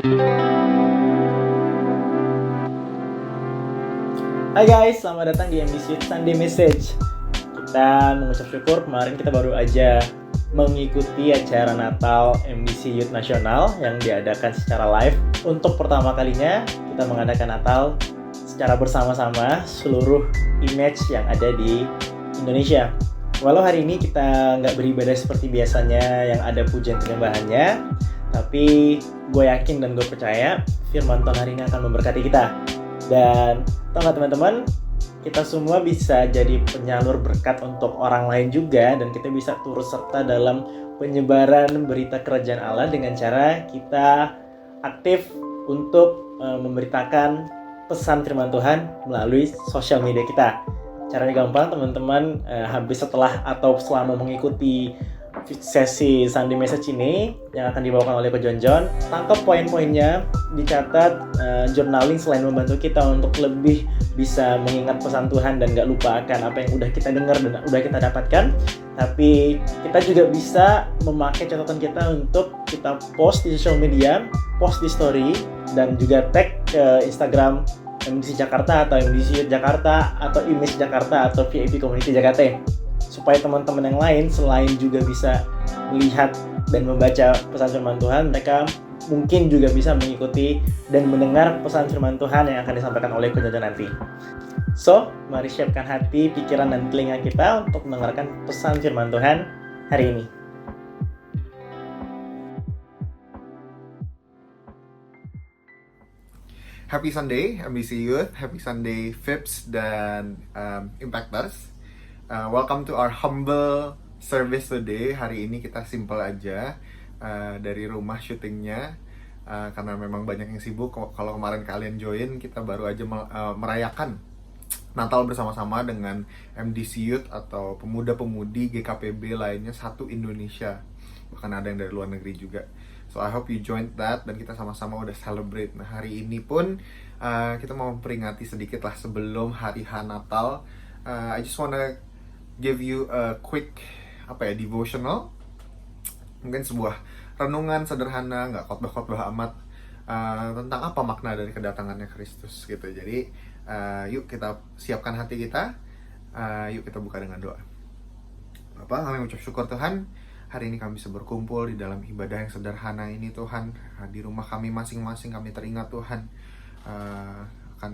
Hai guys, selamat datang di MBC Sunday Message. Kita mengucap syukur kemarin kita baru aja mengikuti acara Natal MBC Youth Nasional yang diadakan secara live. Untuk pertama kalinya kita mengadakan Natal secara bersama-sama seluruh image yang ada di Indonesia. Walau hari ini kita nggak beribadah seperti biasanya yang ada pujian penyembahannya, tapi gue yakin dan gue percaya firman Tuhan hari ini akan memberkati kita. Dan tau gak teman-teman, kita semua bisa jadi penyalur berkat untuk orang lain juga, dan kita bisa turut serta dalam penyebaran berita kerajaan Allah dengan cara kita aktif untuk memberitakan pesan firman Tuhan melalui sosial media kita. Caranya gampang teman-teman, habis setelah atau selama mengikuti sesi Sunday Message ini yang akan dibawakan oleh Coach John, tangkap poin-poinnya, dicatat, journaling selain membantu kita untuk lebih bisa mengingat pesan Tuhan dan gak lupa akan apa yang udah kita dengar dan udah kita dapatkan. Tapi kita juga bisa memakai catatan kita untuk kita post di social media, post di story, dan juga tag ke Instagram MDC Jakarta atau MDC Jakarta atau Image Jakarta atau VIP Community Jakarta, supaya teman-teman yang lain selain juga bisa melihat dan membaca pesan firman Tuhan, mereka mungkin juga bisa mengikuti dan mendengar pesan firman Tuhan yang akan disampaikan oleh Coach John nanti. So, mari siapkan hati, pikiran, dan telinga kita untuk mendengarkan pesan firman Tuhan hari ini. Happy Sunday, MBC Youth. Happy Sunday, FIPS dan Impactors. Welcome to our humble service today. Hari ini kita simple aja dari rumah syutingnya, karena memang banyak yang sibuk. Kalau kemarin kalian join, kita baru aja merayakan Natal bersama-sama dengan MDC Youth atau pemuda-pemudi GKPB lainnya satu Indonesia. Bahkan ada yang dari luar negeri juga. So I hope you joined that dan kita sama-sama udah celebrate. Nah hari ini pun kita mau memperingati sedikit lah sebelum hari H Natal. I just wanna give you a quick devotional, mungkin sebuah renungan sederhana, nggak khotbah-khotbah amat, tentang apa makna dari kedatangannya Kristus gitu. Jadi yuk kita siapkan hati kita, yuk kita buka dengan doa. Bapak, kami mengucap syukur Tuhan, hari ini kami bisa berkumpul di dalam ibadah yang sederhana ini Tuhan. Di rumah kami masing-masing kami teringat Tuhan akan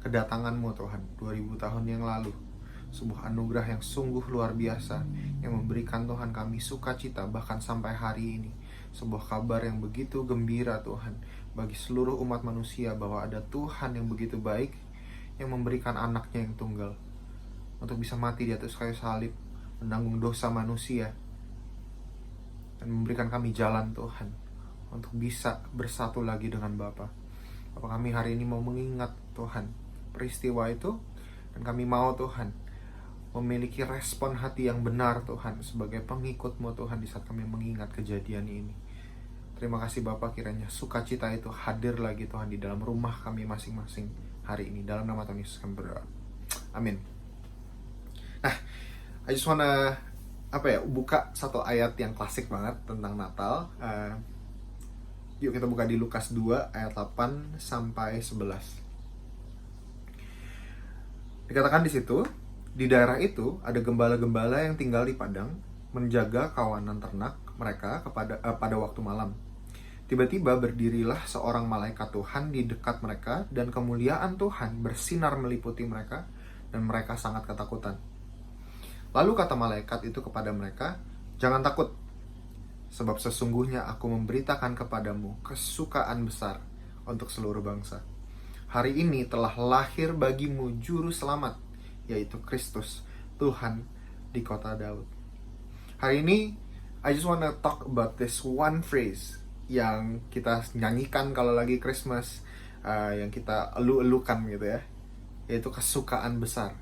kedatangan-Mu Tuhan 2000 tahun yang lalu. Sebuah anugerah yang sungguh luar biasa yang memberikan Tuhan kami sukacita bahkan sampai hari ini. Sebuah kabar yang begitu gembira Tuhan bagi seluruh umat manusia bahwa ada Tuhan yang begitu baik yang memberikan anaknya yang tunggal untuk bisa mati di atas kayu salib, menanggung dosa manusia dan memberikan kami jalan Tuhan untuk bisa bersatu lagi dengan Bapa. Bapak, kami hari ini mau mengingat Tuhan peristiwa itu, dan kami mau Tuhan memiliki respon hati yang benar Tuhan sebagai pengikut-Mu Tuhan di saat kami mengingat kejadian ini. Terima kasih Bapa, kiranya sukacita itu hadir lagi Tuhan di dalam rumah kami masing-masing hari ini. Dalam nama Tuhan Yesus kami berdoa. Amin. Nah, I just wanna buka satu ayat yang klasik banget tentang Natal. Yuk kita buka di Lukas 2 ayat 8 sampai 11. Dikatakan di situ, di daerah itu ada gembala-gembala yang tinggal di padang menjaga kawanan ternak mereka pada waktu malam. Tiba-tiba berdirilah seorang malaikat Tuhan di dekat mereka, dan kemuliaan Tuhan bersinar meliputi mereka, dan mereka sangat ketakutan. Lalu kata malaikat itu kepada mereka, "Jangan takut, sebab sesungguhnya aku memberitakan kepadamu kesukaan besar untuk seluruh bangsa. Hari ini telah lahir bagimu juru selamat, yaitu Kristus, Tuhan di kota Daud." Hari ini, I just wanna talk about this one phrase yang kita nyanyikan kalau lagi Christmas, yang kita elu-elukan gitu ya, yaitu kesukaan besar.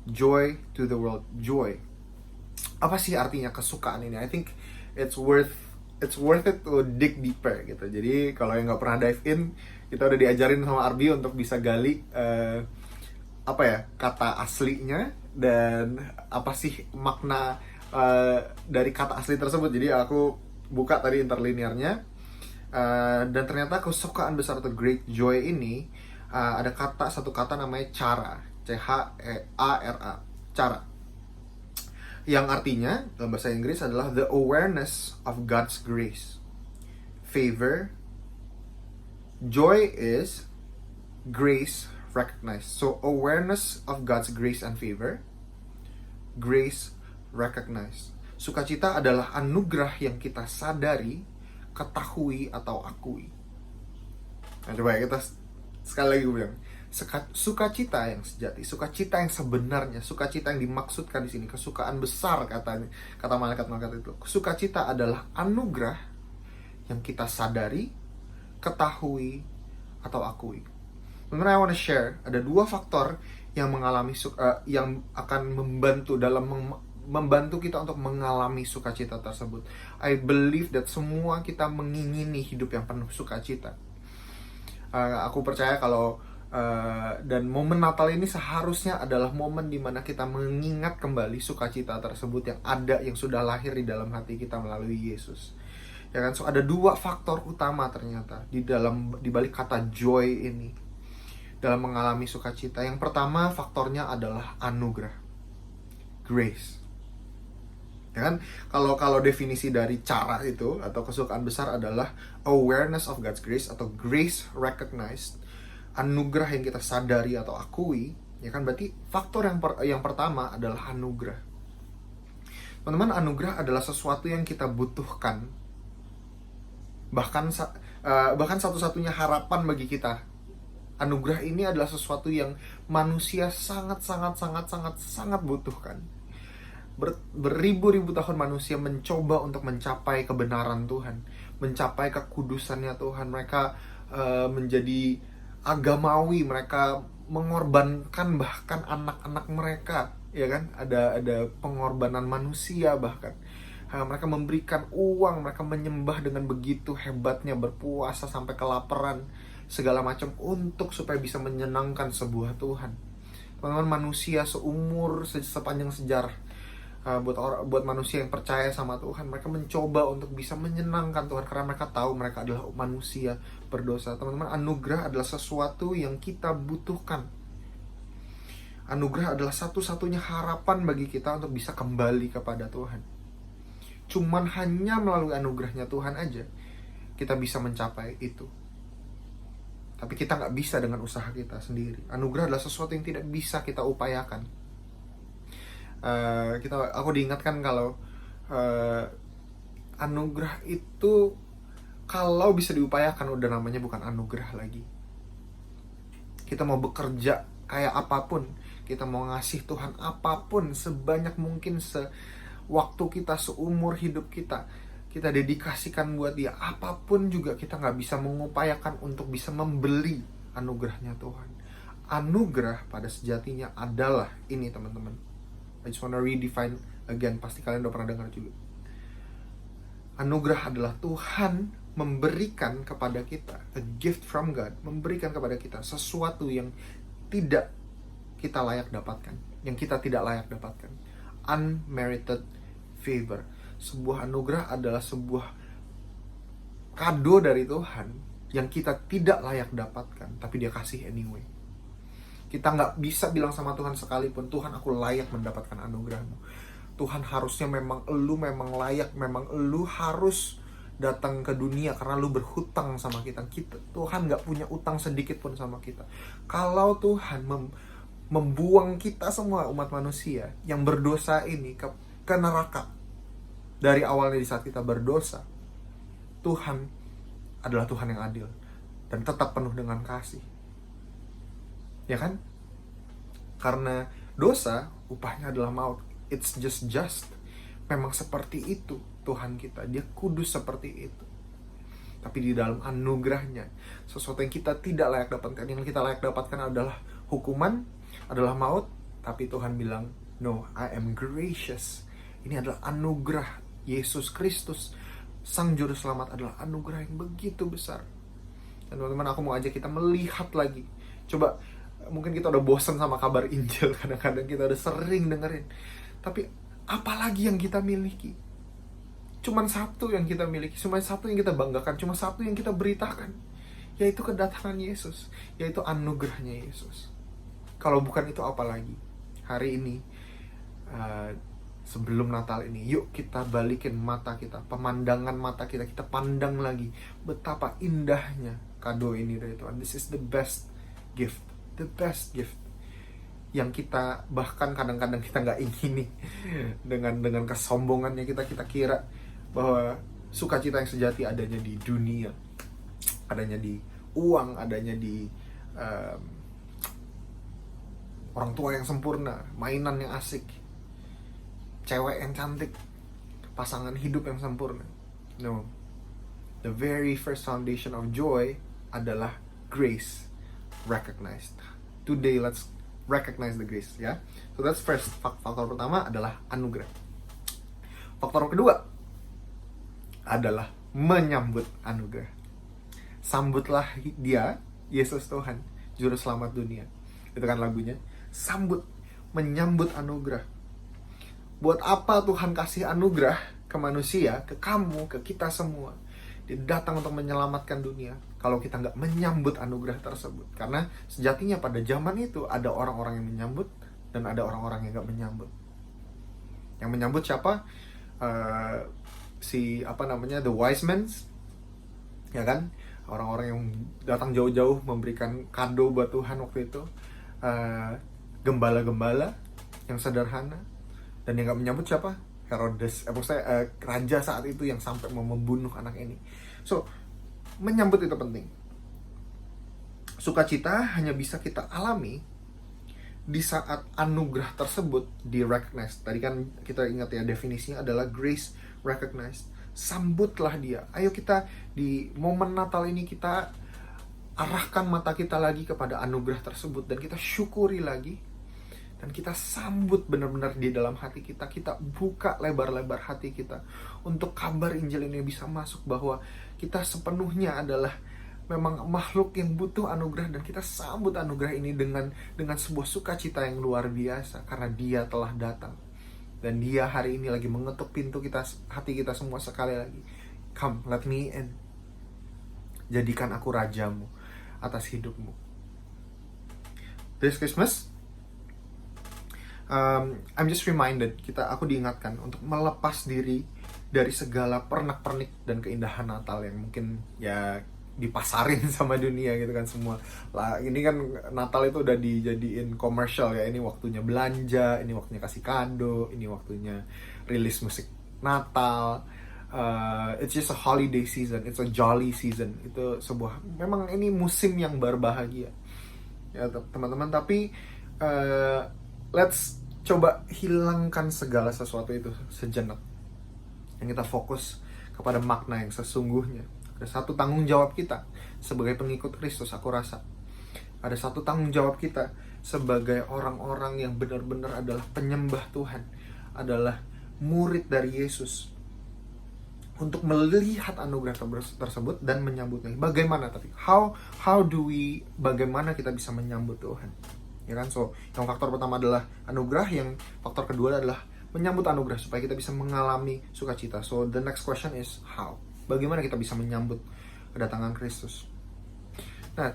Joy to the world, joy. Apa sih artinya kesukaan ini? I think it's worth it to dig deeper gitu. Jadi kalau yang nggak pernah dive in, kita udah diajarin sama Arbi untuk bisa gali kata aslinya dan apa sih makna dari kata asli tersebut. Jadi aku buka tadi interlinearnya. Dan ternyata kesukaan besar atau great joy ini ada satu kata namanya cara, C-H-E-A-R-A, cara, yang artinya dalam bahasa Inggris adalah the awareness of God's grace, favor. Joy is grace recognized. So awareness of God's grace and favor, grace recognized. Sukacita adalah anugerah yang kita sadari, ketahui, atau akui. Nah, coba ya kita sekali lagi gue bilang, sukacita yang sejati, sukacita yang sebenarnya, sukacita yang dimaksudkan di sini, kesukaan besar kata malaikat-malaikat itu. Sukacita adalah anugerah yang kita sadari, ketahui, atau akui. Teman-teman, I want to share ada 2 faktor yang yang akan membantu kita untuk mengalami sukacita tersebut. I believe that semua kita mengingini hidup yang penuh sukacita. Aku percaya kalau dan momen Natal ini seharusnya adalah momen dimana kita mengingat kembali sukacita tersebut yang ada, yang sudah lahir di dalam hati kita melalui Yesus. Ya kan, so ada 2 faktor utama ternyata di balik kata joy ini dalam mengalami sukacita. Yang pertama faktornya adalah anugerah, grace. Ya kan, kalau definisi dari cara itu atau kesukaan besar adalah awareness of God's grace atau grace recognized, anugerah yang kita sadari atau akui. Ya kan, berarti faktor yang pertama adalah anugerah. Teman-teman, anugerah adalah sesuatu yang kita butuhkan. Bahkan satu-satunya harapan bagi kita. Anugerah ini adalah sesuatu yang manusia sangat butuhkan. Beribu-ribu tahun manusia mencoba untuk mencapai kebenaran Tuhan, mencapai kekudusannya Tuhan. Mereka menjadi agamawi, mereka mengorbankan bahkan anak-anak mereka, ya kan? Ada pengorbanan manusia bahkan. Mereka memberikan uang, mereka menyembah dengan begitu hebatnya, berpuasa sampai kelaparan, segala macam untuk supaya bisa menyenangkan sebuah Tuhan. Teman-teman, manusia sepanjang sejarah, buat manusia yang percaya sama Tuhan, mereka mencoba untuk bisa menyenangkan Tuhan karena mereka tahu mereka adalah manusia berdosa. Teman-teman, anugerah adalah sesuatu yang kita butuhkan. Anugerah adalah satu-satunya harapan bagi kita untuk bisa kembali kepada Tuhan. Cuman hanya melalui anugerahnya Tuhan aja kita bisa mencapai itu. Tapi kita gak bisa dengan usaha kita sendiri. Anugerah adalah sesuatu yang tidak bisa kita upayakan. Aku diingatkan kalau anugerah itu kalau bisa diupayakan udah namanya bukan anugerah lagi. Kita mau bekerja kayak apapun, kita mau ngasih Tuhan apapun sebanyak mungkin, waktu kita, seumur hidup kita dedikasikan buat Dia, apapun juga kita gak bisa mengupayakan untuk bisa membeli anugerahnya Tuhan. Anugerah pada sejatinya adalah ini, teman-teman. I just wanna redefine again, pasti kalian udah pernah dengar juga. Anugerah adalah Tuhan memberikan kepada kita, a gift from God, memberikan kepada kita sesuatu yang tidak kita layak dapatkan, yang kita tidak layak dapatkan. Unmerited favor. Sebuah anugerah adalah sebuah kado dari Tuhan yang kita tidak layak dapatkan, tapi Dia kasih anyway. Kita gak bisa bilang sama Tuhan sekalipun, Tuhan aku layak mendapatkan anugerah-Mu. Tuhan harusnya memang layak, memang Lu harus datang ke dunia karena Lu berhutang sama kita. Tuhan gak punya utang sedikit pun sama kita. Kalau Tuhan membuang kita semua umat manusia yang berdosa ini ke neraka dari awalnya di saat kita berdosa, Tuhan adalah Tuhan yang adil dan tetap penuh dengan kasih. Ya kan? Karena dosa upahnya adalah maut. It's just. Memang seperti itu Tuhan kita. Dia kudus seperti itu. Tapi di dalam anugerahnya, sesuatu yang kita tidak layak dapatkan, yang kita layak dapatkan adalah hukuman, adalah maut. Tapi Tuhan bilang, no, I am gracious. Ini adalah anugerah. Yesus Kristus, Sang Juru Selamat, adalah anugerah yang begitu besar. Dan teman-teman, aku mau ajak kita melihat lagi. Coba, mungkin kita udah bosan sama kabar Injil, kadang-kadang kita udah sering dengerin. Tapi apalagi yang kita miliki? Cuman satu yang kita miliki, cuma satu yang kita banggakan, cuma satu yang kita beritakan, yaitu kedatangan Yesus, yaitu anugerahnya Yesus. Kalau bukan itu apa lagi? Hari ini, sebelum Natal ini, yuk kita balikin mata kita, pemandangan mata kita, kita pandang lagi betapa indahnya kado ini dari Tuhan. This is the best gift, the best gift yang kita bahkan kadang-kadang kita nggak ingini. Dengan kesombongannya kita kira bahwa sukacita yang sejati adanya di dunia, adanya di uang, adanya di orang tua yang sempurna, mainan yang asik, cewek yang cantik, pasangan hidup yang sempurna. No, the very first foundation of joy adalah grace recognized. Today let's recognize the grace, ya. So that's first. Faktor pertama adalah anugerah. Faktor kedua adalah menyambut anugerah. Sambutlah dia, Yesus Tuhan, Juru Selamat dunia. Itu kan lagunya. Sambut, menyambut anugerah. Buat apa Tuhan kasih anugerah ke manusia, ke kamu, ke kita semua? Dia datang untuk menyelamatkan dunia. Kalau kita nggak menyambut anugerah tersebut. Karena sejatinya pada zaman itu ada orang-orang yang menyambut dan ada orang-orang yang nggak menyambut. Yang menyambut siapa? The wise men, ya kan? Orang-orang yang datang jauh-jauh memberikan kado buat Tuhan waktu itu. Gembala-gembala yang sederhana. Dan yang gak menyambut siapa? Herodes, raja saat itu yang sampai mau membunuh anak ini. So, menyambut itu penting. Sukacita hanya bisa kita alami di saat anugerah tersebut di-recognize. Tadi kan kita ingat ya, definisinya adalah grace recognized. Sambutlah dia. Ayo kita di momen Natal ini kita arahkan mata kita lagi kepada anugerah tersebut dan kita syukuri lagi dan kita sambut benar-benar di dalam hati kita. Kita buka lebar-lebar hati kita untuk kabar Injil ini bisa masuk, bahwa kita sepenuhnya adalah memang makhluk yang butuh anugerah, dan kita sambut anugerah ini dengan sebuah sukacita yang luar biasa karena dia telah datang dan dia hari ini lagi mengetuk pintu kita, hati kita semua sekali lagi. Come, let me in. Jadikan aku rajamu atas hidupmu. This Christmas, I'm just reminded, aku diingatkan untuk melepas diri dari segala pernak-pernik dan keindahan Natal yang mungkin ya dipasarin sama dunia gitu kan semua. Lah ini kan Natal itu udah dijadiin komersial ya, ini waktunya belanja, ini waktunya kasih kado, ini waktunya rilis musik Natal. It's just a holiday season, it's a jolly season. Itu memang ini musim yang berbahagia ya teman-teman. Tapi let's coba hilangkan segala sesuatu itu sejenak, yang kita fokus kepada makna yang sesungguhnya. Ada satu tanggung jawab kita sebagai pengikut Kristus, aku rasa ada satu tanggung jawab kita sebagai orang-orang yang benar-benar adalah penyembah Tuhan, adalah murid dari Yesus, untuk melihat anugerah tersebut dan menyambutnya. Bagaimana tapi? Bagaimana kita bisa menyambut Tuhan? Ya kan? So, yang faktor pertama adalah anugerah, yang faktor kedua adalah menyambut anugerah supaya kita bisa mengalami sukacita. So, the next question is how? Bagaimana kita bisa menyambut kedatangan Kristus? Nah,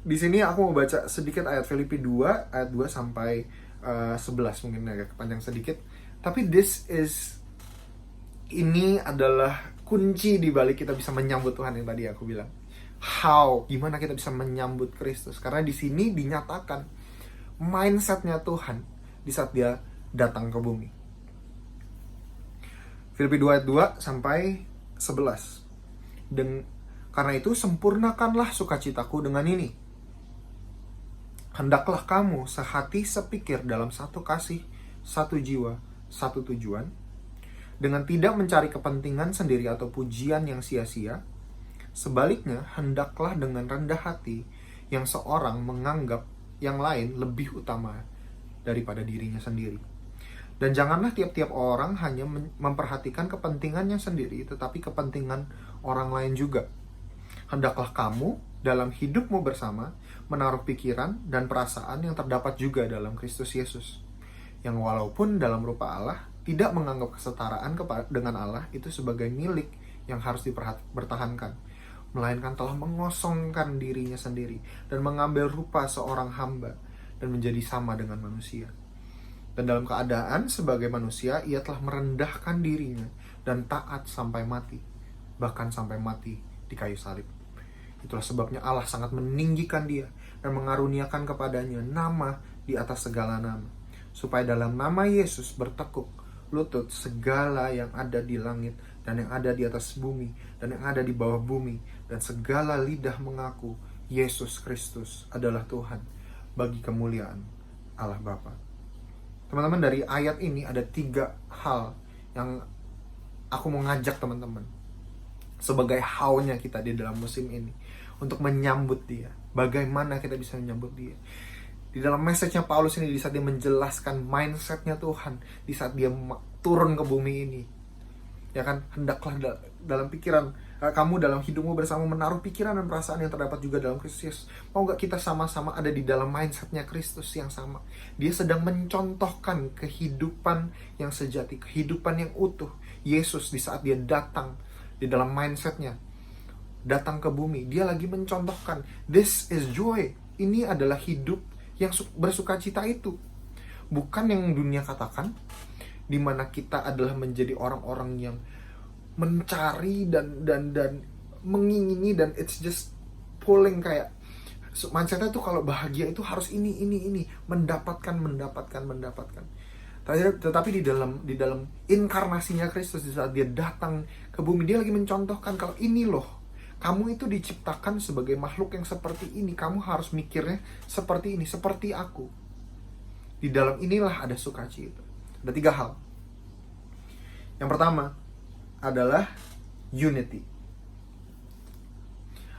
di sini aku mau baca sedikit ayat Filipi 2 ayat 2 sampai 11, mungkin agak panjang sedikit. Tapi ini adalah kunci di balik kita bisa menyambut Tuhan yang tadi aku bilang. How? Gimana kita bisa menyambut Kristus? Karena di sini dinyatakan mindsetnya Tuhan di saat dia datang ke bumi. Filipi 2 ayat 2 sampai 11. Dan karena itu sempurnakanlah sukacitaku dengan ini. Hendaklah kamu sehati sepikir dalam satu kasih, satu jiwa, satu tujuan, dengan tidak mencari kepentingan sendiri atau pujian yang sia-sia. Sebaliknya, hendaklah dengan rendah hati yang seorang menganggap yang lain lebih utama daripada dirinya sendiri. Dan janganlah tiap-tiap orang hanya memperhatikan kepentingannya sendiri, tetapi kepentingan orang lain juga. Hendaklah kamu dalam hidupmu bersama menaruh pikiran dan perasaan yang terdapat juga dalam Kristus Yesus, yang walaupun dalam rupa Allah tidak menganggap kesetaraan dengan Allah itu sebagai milik yang harus dipertahankan, melainkan telah mengosongkan dirinya sendiri dan mengambil rupa seorang hamba dan menjadi sama dengan manusia. Dan dalam keadaan sebagai manusia, ia telah merendahkan dirinya dan taat sampai mati, bahkan sampai mati di kayu salib. Itulah sebabnya Allah sangat meninggikan dia dan mengaruniakan kepadanya nama di atas segala nama, supaya dalam nama Yesus bertekuk lutut segala yang ada di langit dan yang ada di atas bumi dan yang ada di bawah bumi, dan segala lidah mengaku Yesus Kristus adalah Tuhan, bagi kemuliaan Allah Bapa. Teman-teman, dari ayat ini ada 3 hal yang aku mau ngajak teman-teman sebagai how-nya kita di dalam musim ini untuk menyambut dia. Bagaimana kita bisa menyambut dia? Di dalam message-nya Paulus ini, di saat dia menjelaskan mindset-nya Tuhan, di saat dia turun ke bumi ini, ya kan, hendaklah dalam pikiran kamu dalam hidupmu bersama menaruh pikiran dan perasaan yang terdapat juga dalam Kristus Yesus. Mau gak kita sama-sama ada di dalam mindset-nya Kristus yang sama? Dia sedang mencontohkan kehidupan yang sejati, kehidupan yang utuh. Yesus di saat dia datang di dalam mindset-nya, datang ke bumi, dia lagi mencontohkan, this is joy. Ini adalah hidup yang bersukacita itu. Bukan yang dunia katakan, di mana kita adalah menjadi orang-orang yang mencari dan mengingini, dan it's just pulling, kayak mindsetnya tuh kalau bahagia itu harus ini mendapatkan. Tetapi di dalam inkarnasinya Kristus, di saat dia datang ke bumi, dia lagi mencontohkan kalau ini loh, kamu itu diciptakan sebagai makhluk yang seperti ini, kamu harus mikirnya seperti ini, seperti aku. Di dalam inilah ada sukacita. Ada 3 hal. Yang pertama adalah unity.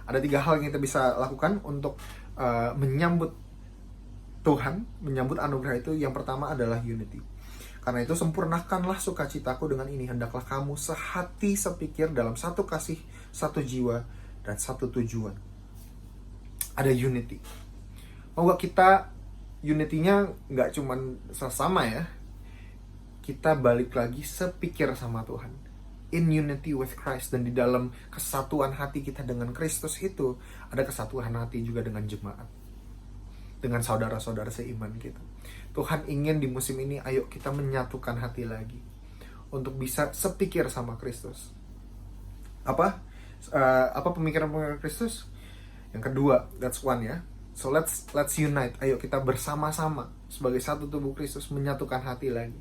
Ada 3 hal yang kita bisa lakukan untuk menyambut Tuhan, menyambut anugerah itu. Yang pertama adalah unity. Karena itu sempurnakanlah sukacitaku dengan ini, hendaklah kamu sehati sepikir dalam satu kasih, satu jiwa, dan satu tujuan. Ada unity. Mau gak kita unity-nya gak cuman sesama ya, kita balik lagi sepikir sama Tuhan, in unity with Christ. Dan di dalam kesatuan hati kita dengan Kristus itu ada kesatuan hati juga dengan jemaat, dengan saudara-saudara seiman kita. Tuhan ingin di musim ini, ayo kita menyatukan hati lagi untuk bisa sepikir sama Kristus. Apa pemikiran Kristus? Yang kedua, that's one ya. So let's unite. Ayo kita bersama-sama sebagai satu tubuh Kristus menyatukan hati lagi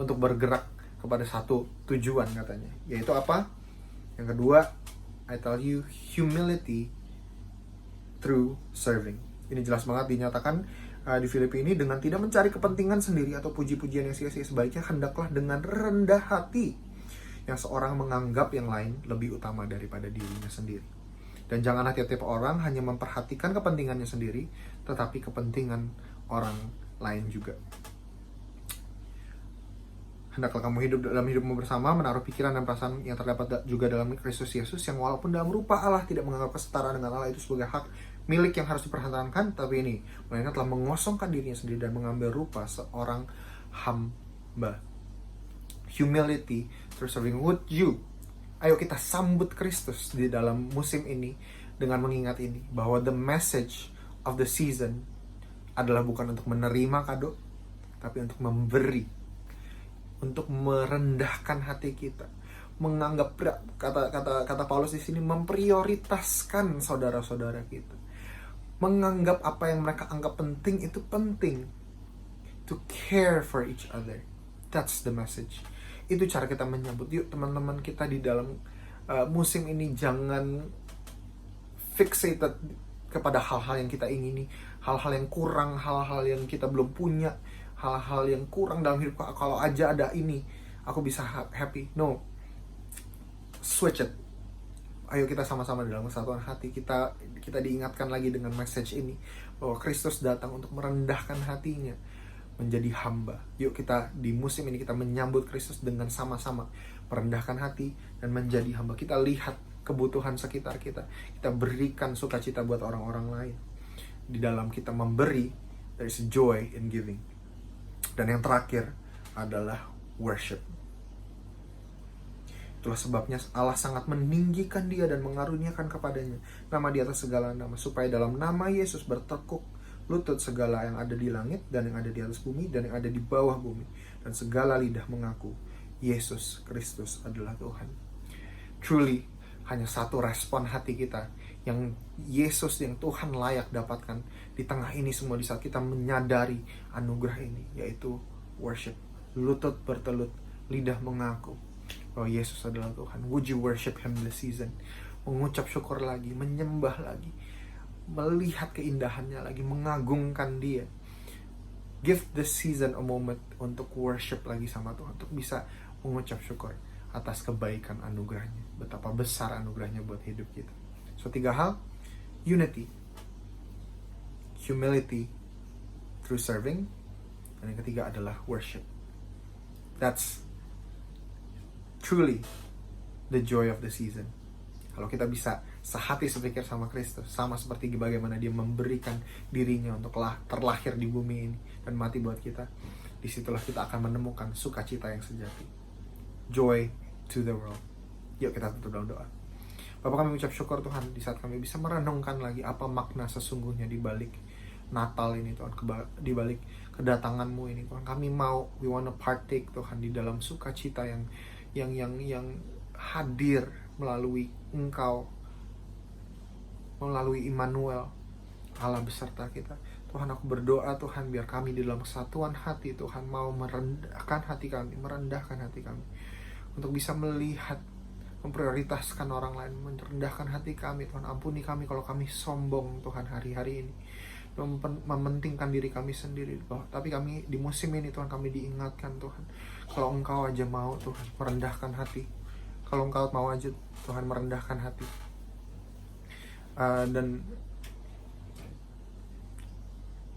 untuk bergerak kepada satu tujuan, katanya. Yaitu apa? Yang kedua, I tell you, humility through serving. Ini jelas banget dinyatakan di Filipi ini, dengan tidak mencari kepentingan sendiri atau puji-pujian yang sia-sia, sebaliknya hendaklah dengan rendah hati yang seorang menganggap yang lain lebih utama daripada dirinya sendiri. Dan janganlah tiap-tiap orang hanya memperhatikan kepentingannya sendiri, tetapi kepentingan orang lain juga. Hendaklah kamu hidup dalam hidupmu bersama, menaruh pikiran dan perasaan yang terdapat juga dalam Kristus Yesus, yang walaupun dalam rupa Allah tidak menganggap kesetaraan dengan Allah itu sebagai hak milik yang harus dipertahankan, tapi ini melainkan telah mengosongkan dirinya sendiri dan mengambil rupa seorang hamba. Humility through serving. Would you? Ayo kita sambut Kristus di dalam musim ini dengan mengingat ini, bahwa the message of the season adalah bukan untuk menerima kado, tapi untuk memberi, untuk merendahkan hati kita, menganggap, kata Paulus di sini, memprioritaskan saudara-saudara kita, menganggap apa yang mereka anggap penting itu penting, to care for each other. That's the message. Itu cara kita menyambut. Yuk teman-teman kita di dalam musim ini jangan fixated kepada hal-hal yang kita ingini, hal-hal yang kurang, hal-hal yang kita belum punya, hal-hal yang kurang dalam hidup. Kalau aja ada ini, aku bisa happy. No, switch it. Ayo kita sama-sama dalam kesatuan hati kita diingatkan lagi dengan message ini, bahwa Kristus datang untuk merendahkan hatinya menjadi hamba. Yuk kita di musim ini kita menyambut Kristus dengan sama-sama merendahkan hati dan menjadi hamba. Kita lihat kebutuhan sekitar kita, kita berikan sukacita buat orang-orang lain. Di dalam kita memberi, there is joy in giving. Dan yang terakhir adalah worship. Itulah sebabnya Allah sangat meninggikan dia dan mengaruniakan kepadanya nama di atas segala nama, supaya dalam nama Yesus bertekuk lutut segala yang ada di langit dan yang ada di atas bumi dan yang ada di bawah bumi, dan segala lidah mengaku Yesus Kristus adalah Tuhan. Truly, hanya satu respon hati kita yang Yesus, yang Tuhan layak dapatkan di tengah ini semua, di saat kita menyadari anugerah ini, yaitu worship. Lutut bertelut, lidah mengaku bahwa Yesus adalah Tuhan. Would you worship Him this season? Mengucap syukur lagi, menyembah lagi, melihat keindahannya lagi, mengagungkan Dia. Give this season a moment untuk worship lagi sama Tuhan, untuk bisa mengucap syukur atas kebaikan anugerahnya, betapa besar anugerahnya buat hidup kita. So 3 hal: unity, humility through serving, dan yang ketiga adalah worship. That's truly the joy of the season. Kalau kita bisa sehati sepikir sama Kristus, sama seperti bagaimana Dia memberikan dirinya untuk terlahir di bumi ini dan mati buat kita, disitulah kita akan menemukan sukacita yang sejati. Joy to the world. Yuk kita tutup dalam doa. Bapa, kami ucap syukur Tuhan di saat kami bisa merenungkan lagi apa makna sesungguhnya di balik Natal ini Tuhan, di balik kedatangan-Mu ini Tuhan. Kami mau, we wanna partake Tuhan di dalam sukacita yang hadir melalui Engkau, melalui Immanuel, Allah beserta kita. Tuhan, aku berdoa Tuhan, biar kami di dalam kesatuan hati Tuhan mau merendahkan hati kami, untuk bisa melihat, memprioritaskan orang lain, merendahkan hati kami Tuhan. Ampuni kami kalau kami sombong Tuhan hari-hari ini, mementingkan diri kami sendiri. Tapi kami di musim ini Tuhan, kami diingatkan Tuhan, kalau Engkau aja mau Tuhan merendahkan hati, kalau Engkau mau aja Tuhan merendahkan hati, dan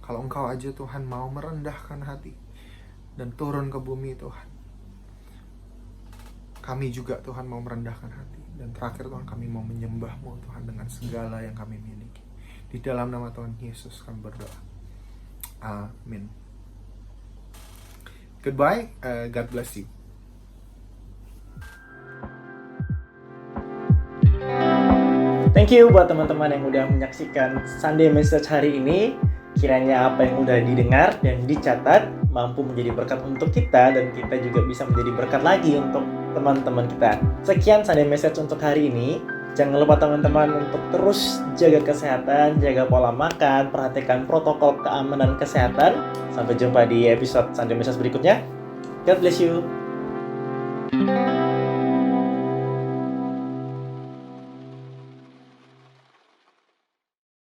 kalau Engkau aja Tuhan mau merendahkan hati dan turun ke bumi Tuhan, kami juga Tuhan mau merendahkan hati. Dan terakhir Tuhan, kami mau menyembah-Mu Tuhan dengan segala yang kami miliki. Di dalam nama Tuhan Yesus kami berdoa. Amin. Goodbye. God bless you. Thank you buat teman-teman yang udah menyaksikan Sunday Message hari ini. Kiranya apa yang udah didengar dan dicatat mampu menjadi berkat untuk kita, dan kita juga bisa menjadi berkat lagi untuk teman-teman kita. Sekian Sunday Message untuk hari ini. Jangan lupa teman-teman untuk terus jaga kesehatan, jaga pola makan, perhatikan protokol keamanan kesehatan. Sampai jumpa di episode Sunday Message berikutnya. God bless you.